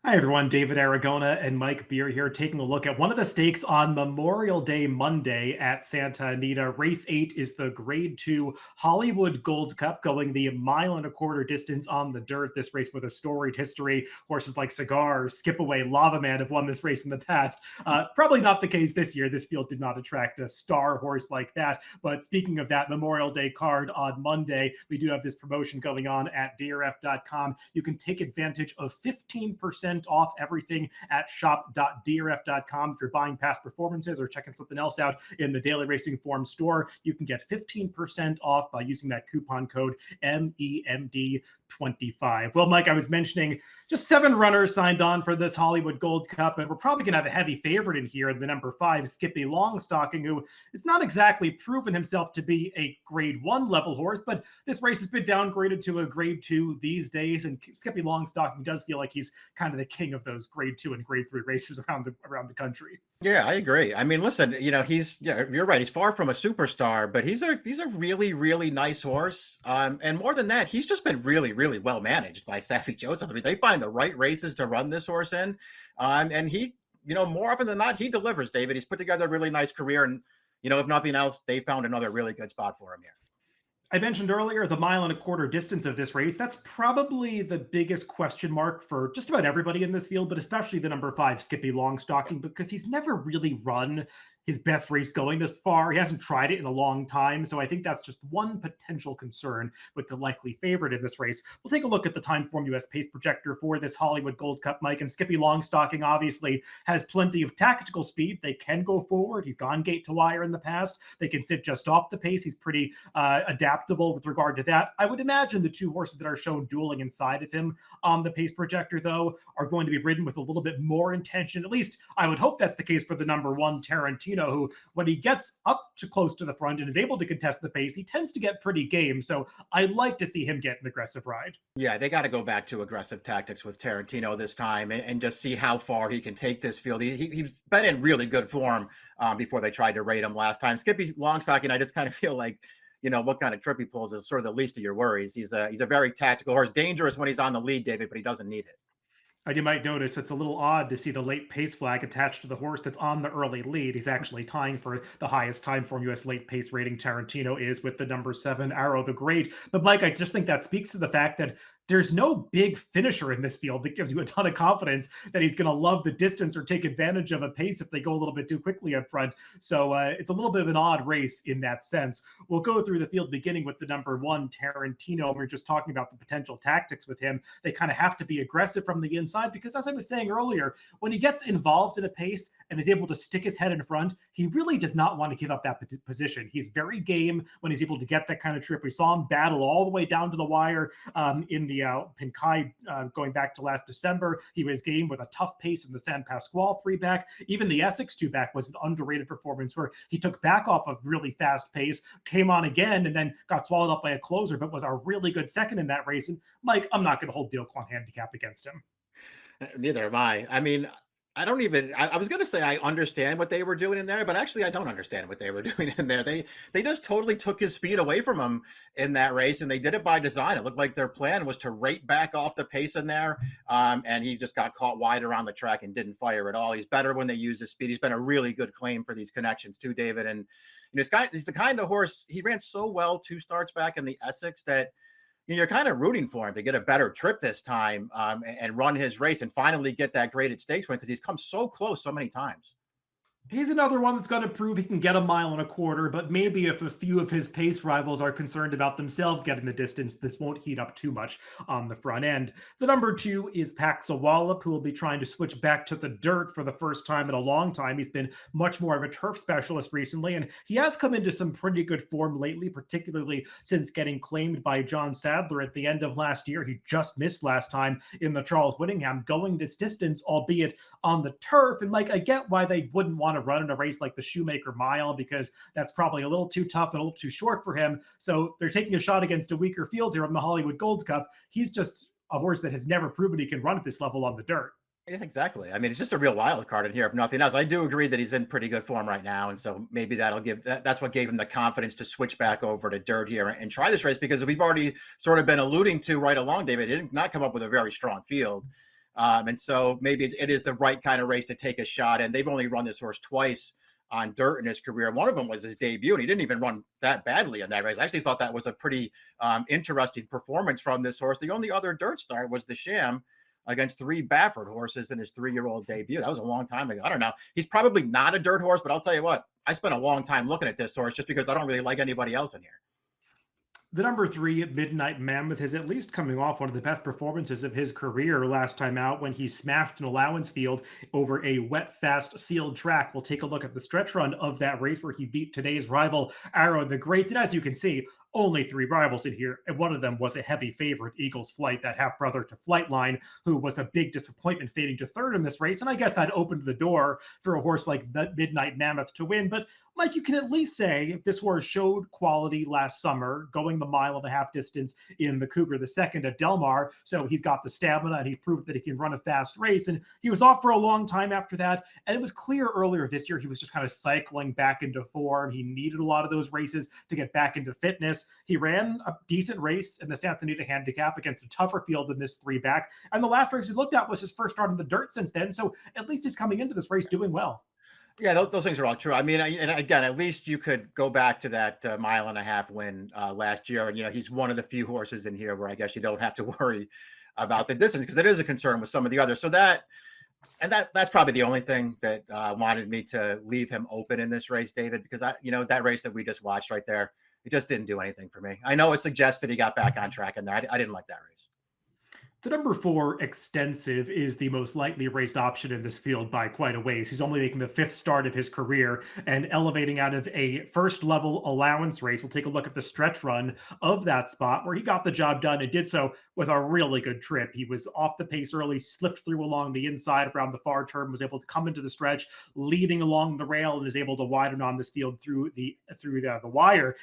Hi, everyone. David Aragona and Mike Beer here, taking a look at one of the stakes on Memorial Day Monday at Santa Anita. Race 8 is the Grade 2 Hollywood Gold Cup, going the mile and a quarter distance on the dirt. This race with a storied history. Horses like Cigar, Skip Away, Lava Man have won this race in the past. Probably not the case this year. This field did not attract a star horse like that. But speaking of that Memorial Day card on Monday, we do have this promotion going on at DRF.com. You can take advantage of 15% off everything at shop.drf.com. If you're buying past performances or checking something else out in the Daily Racing Form store, you can get 15% off by using that coupon code MEMD25. Well, Mike, I was mentioning just 7 runners signed on for this Hollywood Gold Cup, and we're probably going to have a heavy favorite in here, the number 5, Skippy Longstocking, who is not exactly proven himself to be a Grade 1 level horse, but this race has been downgraded to a Grade 2 these days, and Skippy Longstocking does feel like he's kind of the king of those Grade 2 and Grade 3 races around the country. Yeah, I agree. I mean, listen, you're right. He's far from a superstar, but he's a really, really nice horse. And more than that, he's just been really, really well managed by Savvy Joseph. I mean, they find the right races to run this horse in. And he, more often than not, he delivers, David. He's put together a really nice career. And, if nothing else, they found another really good spot for him here. I mentioned earlier the mile and a quarter distance of this race. That's probably the biggest question mark for just about everybody in this field, but especially the number 5, Skippy Longstocking, because he's never really run his best race going this far. He hasn't tried it in a long time. So I think that's just one potential concern with the likely favorite in this race. We'll take a look at the Timeform US pace projector for this Hollywood Gold Cup, Mike. And Skippy Longstocking obviously has plenty of tactical speed. They can go forward. He's gone gate to wire in the past. They can sit just off the pace. He's pretty adaptable with regard to that. I would imagine the 2 horses that are shown dueling inside of him on the pace projector, though, are going to be ridden with a little bit more intention. At least I would hope that's the case for the number 1, Tarantino, who, when he gets up to close to the front and is able to contest the pace, he tends to get pretty game. So I'd like to see him get an aggressive ride. Yeah, they got to go back to aggressive tactics with Tarantino this time and just see how far he can take this field. He's been in really good form before they tried to rate him last time. Skippy Longstocking, I just kind of feel like, what kind of trip he pulls is sort of the least of your worries. He's a very tactical horse, dangerous when he's on the lead, David, but he doesn't need it. And you might notice it's a little odd to see the late pace flag attached to the horse that's on the early lead. He's actually tying for the highest Timeform US late pace rating. Tarantino is with the number 7, Arrow the Great. But Mike, I just think that speaks to the fact that there's no big finisher in this field that gives you a ton of confidence that he's going to love the distance or take advantage of a pace if they go a little bit too quickly up front. So it's a little bit of an odd race in that sense. We'll go through the field beginning with the number 1, Tarantino. We're just talking about the potential tactics with him. They kind of have to be aggressive from the inside because, as I was saying earlier, when he gets involved in a pace and is able to stick his head in front, he really does not want to give up that position. He's very game when he's able to get that kind of trip. We saw him battle all the way down to the wire in the Pinkai going back to last December. He was game with a tough pace in the San Pasquale 3-back. Even the Essex 2-back was an underrated performance where he took back off a really fast pace, came on again, and then got swallowed up by a closer, but was a really good second in that race. And Mike, I'm not going to hold the Oaklawn handicap against him. Neither am I. I mean, I was going to say I understand what they were doing in there, but actually I don't understand what they were doing in there. They just totally took his speed away from him in that race, and they did it by design. It looked like their plan was to rate back off the pace in there, and he just got caught wide around the track and didn't fire at all. He's better when they use his speed. He's been a really good claim for these connections too, David. And he's the kind of horse, he ran so well 2 starts back in the Essex that you're kind of rooting for him to get a better trip this time and run his race and finally get that graded stakes win because he's come so close so many times. He's another one that's going to prove he can get a mile and a quarter, but maybe if a few of his pace rivals are concerned about themselves getting the distance, this won't heat up too much on the front end. The number 2 is Wahlop, who will be trying to switch back to the dirt for the first time in a long time. He's been much more of a turf specialist recently, and he has come into some pretty good form lately, particularly since getting claimed by John Sadler at the end of last year. He just missed last time in the Charles Whittingham going this distance, albeit on the turf. And Mike, I get why they wouldn't want to run in a race like the Shoemaker Mile because that's probably a little too tough and a little too short for him. So they're taking a shot against a weaker field here on the Hollywood Gold Cup. He's just a horse that has never proven he can run at this level on the dirt. Yeah, exactly. I mean, it's just a real wild card in here, if nothing else. I do agree that he's in pretty good form right now. And so maybe that's what gave him the confidence to switch back over to dirt here and try this race because we've already sort of been alluding to right along, David, he did not come up with a very strong field. And so maybe it is the right kind of race to take a shot. And they've only run this horse twice on dirt in his career. One of them was his debut, and he didn't even run that badly in that race. I actually thought that was a pretty interesting performance from this horse. The only other dirt start was the Sham against 3 Baffert horses in his 3-year-old debut. That was a long time ago. I don't know. He's probably not a dirt horse, but I'll tell you what, I spent a long time looking at this horse just because I don't really like anybody else in here. The number 3, Midnight Mammoth, is at least coming off one of the best performances of his career last time out when he smashed an allowance field over a wet, fast, sealed track. We'll take a look at the stretch run of that race where he beat today's rival, Arrow the Great. And as you can see, only 3 rivals in here, and one of them was a heavy favorite, Eagles Flight, that half-brother to Flightline, who was a big disappointment fading to third in this race, and I guess that opened the door for a horse like Midnight Mammoth to win. But Mike, you can at least say this horse showed quality last summer, going the 1.5-mile distance in the Cougar the Second at Del Mar, so he's got the stamina, and he proved that he can run a fast race, and he was off for a long time after that, and it was clear earlier this year he was just kind of cycling back into form. He needed a lot of those races to get back into fitness. He ran a decent race in the Santa Anita handicap against a tougher field than this 3-back. And the last race we looked at was his first start in the dirt since then. So at least he's coming into this race doing well. Yeah, those things are all true. I mean, and again, at least you could go back to that 1.5-mile win last year. And, he's one of the few horses in here where I guess you don't have to worry about the distance because it is a concern with some of the others. So that's probably the only thing that wanted me to leave him open in this race, David, because that race that we just watched right there, it just didn't do anything for me. I know it suggests that he got back on track in there. I didn't like that race. The number 4, Extensive, is the most lightly raced option in this field by quite a ways. He's only making the 5th start of his career and elevating out of a first-level allowance race. We'll take a look at the stretch run of that spot where he got the job done and did so with a really good trip. He was off the pace early, slipped through along the inside around the far turn, was able to come into the stretch, leading along the rail, and is able to widen on this field through the wire.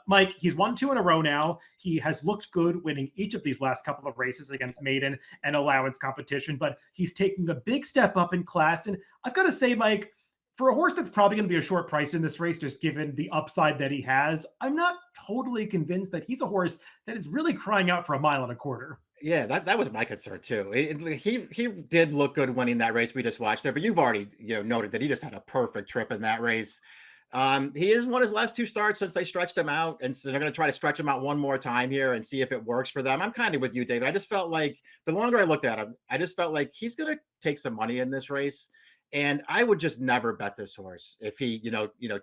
Mike, he's won 2 in a row now. He has looked good winning each of these last couple of races against maiden and allowance competition, but he's taking a big step up in class. And I've got to say, Mike, for a horse that's probably going to be a short price in this race, just given the upside that he has, I'm not totally convinced that he's a horse that is really crying out for 1.25 miles. Yeah, that was my concern too. He did look good winning that race we just watched there, but you've already noted that he just had a perfect trip in that race. He has won his last 2 starts since they stretched him out, and so they're going to try to stretch him out one more time here and see if it works for them. I'm kind of with you, David. I just felt like the longer I looked at him, I just felt like he's going to take some money in this race, and I would just never bet this horse if he,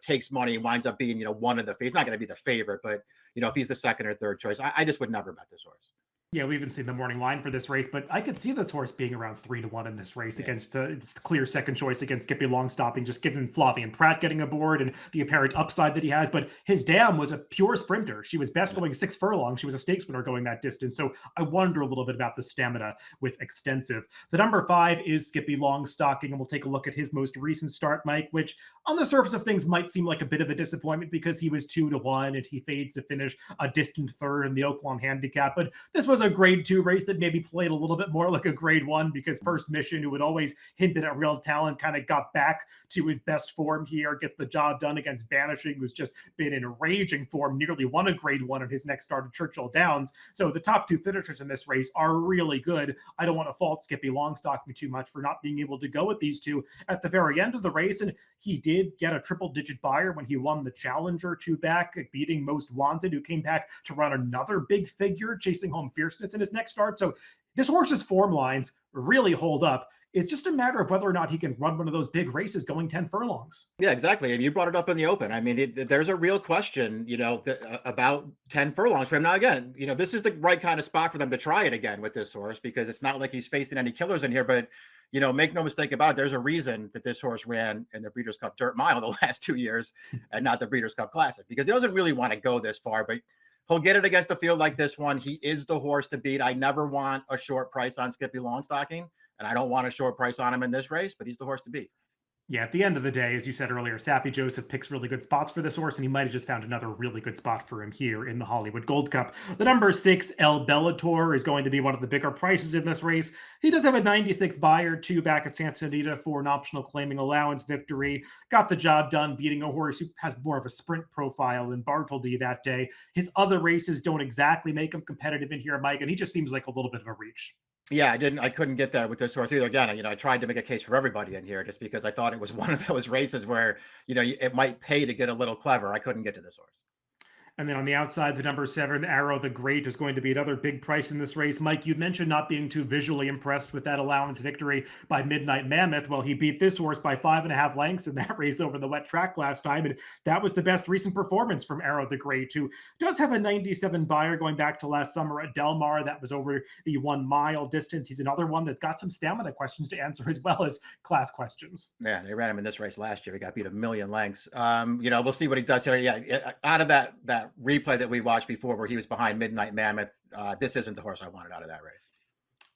takes money and winds up being, one of the. He's not going to be the favorite, but if he's the second or third choice, I just would never bet this horse. Yeah, we haven't seen the morning line for this race, but I could see this horse being around 3-1 in this race against it's clear second choice against Skippy Longstocking, just given Flavian Pratt getting aboard and the apparent upside that he has. But his dam was a pure sprinter. She was best going 6 furlongs. She was a stakes winner going that distance. So I wonder a little bit about the stamina with Extensive. The number 5 is Skippy Longstocking, and we'll take a look at his most recent start, Mike, which on the surface of things might seem like a bit of a disappointment because he was 2-1 and he fades to finish a distant third in the Oaklawn handicap. But this was a grade 2 race that maybe played a little bit more like a grade 1 because First Mission, who had always hinted at real talent, kind of got back to his best form here, gets the job done against Vanishing, who's just been in raging form, nearly won a grade 1 in his next start at Churchill Downs. So the top 2 finishers in this race are really good. I don't want to fault Skippy Longstocking too much for not being able to go with these 2 at the very end of the race, and he did get a triple-digit buyer when he won the Challenger 2-back, beating Most Wanted, who came back to run another big figure, chasing home Fierceness in his next start. So this horse's form lines really hold up. It's just a matter of whether or not he can run one of those big races going 10 furlongs. Yeah, exactly. And you brought it up in the open. I mean, there's a real question, about 10 furlongs for him. Now, again, this is the right kind of spot for them to try it again with this horse because it's not like he's facing any killers in here. But, make no mistake about it, there's a reason that this horse ran in the Breeders' Cup Dirt Mile the last 2 years and not the Breeders' Cup Classic because he doesn't really want to go this far. But he'll get it against a field like this one. He is the horse to beat. I never want a short price on Skippy Longstocking, and I don't want a short price on him in this race, but he's the horse to beat. Yeah, at the end of the day, as you said earlier, Saffy Joseph picks really good spots for this horse, and he might have just found another really good spot for him here in the Hollywood Gold Cup. The number 6, El Bellator, is going to be one of the bigger prices in this race. He does have a 96 buyer, 2-back at Santa Anita for an optional claiming allowance victory. Got the job done, beating a horse who has more of a sprint profile than Bartledy that day. His other races don't exactly make him competitive in here, Mike, and he just seems like a little bit of a reach. Yeah, I couldn't get that with this horse either. Again, I tried to make a case for everybody in here just because I thought it was one of those races where, it might pay to get a little clever. I couldn't get to this horse. And then on the outside, the number 7, Arrow the Great, is going to be another big price in this race. Mike, you'd mentioned not being too visually impressed with that allowance victory by Midnight Mammoth. Well, he beat this horse by 5.5 lengths in that race over the wet track last time. And that was the best recent performance from Arrow the Great, who does have a 97 buyer going back to last summer at Del Mar. That was over the 1 mile distance. He's another one that's got some stamina questions to answer as well as class questions. Yeah, they ran him in this race last year. He got beat a million lengths. We'll see what he does here. Yeah, out of that replay that we watched before, where he was behind Midnight Mammoth, this isn't the horse I wanted out of that race.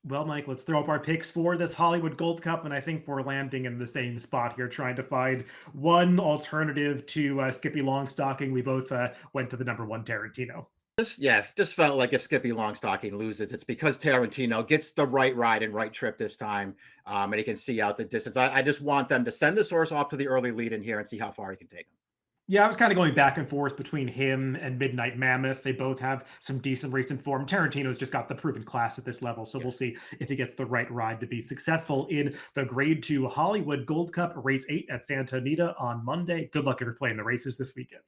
Well, Mike, let's throw up our picks for this Hollywood Gold Cup, and I think we're landing in the same spot here, trying to find one alternative to Skippy Longstocking. We both went to the number 1 Tarantino. Just felt like if Skippy Longstocking loses, it's because Tarantino gets the right ride and right trip this time, and he can see out the distance. I just want them to send this horse off to the early lead in here and see how far he can take him. Yeah, I was kind of going back and forth between him and Midnight Mammoth. They both have some decent recent form. Tarantino's just got the proven class at this level, so we'll see if he gets the right ride to be successful in the Grade 2 Hollywood Gold Cup Race 8 at Santa Anita on Monday. Good luck if you're playing the races this weekend.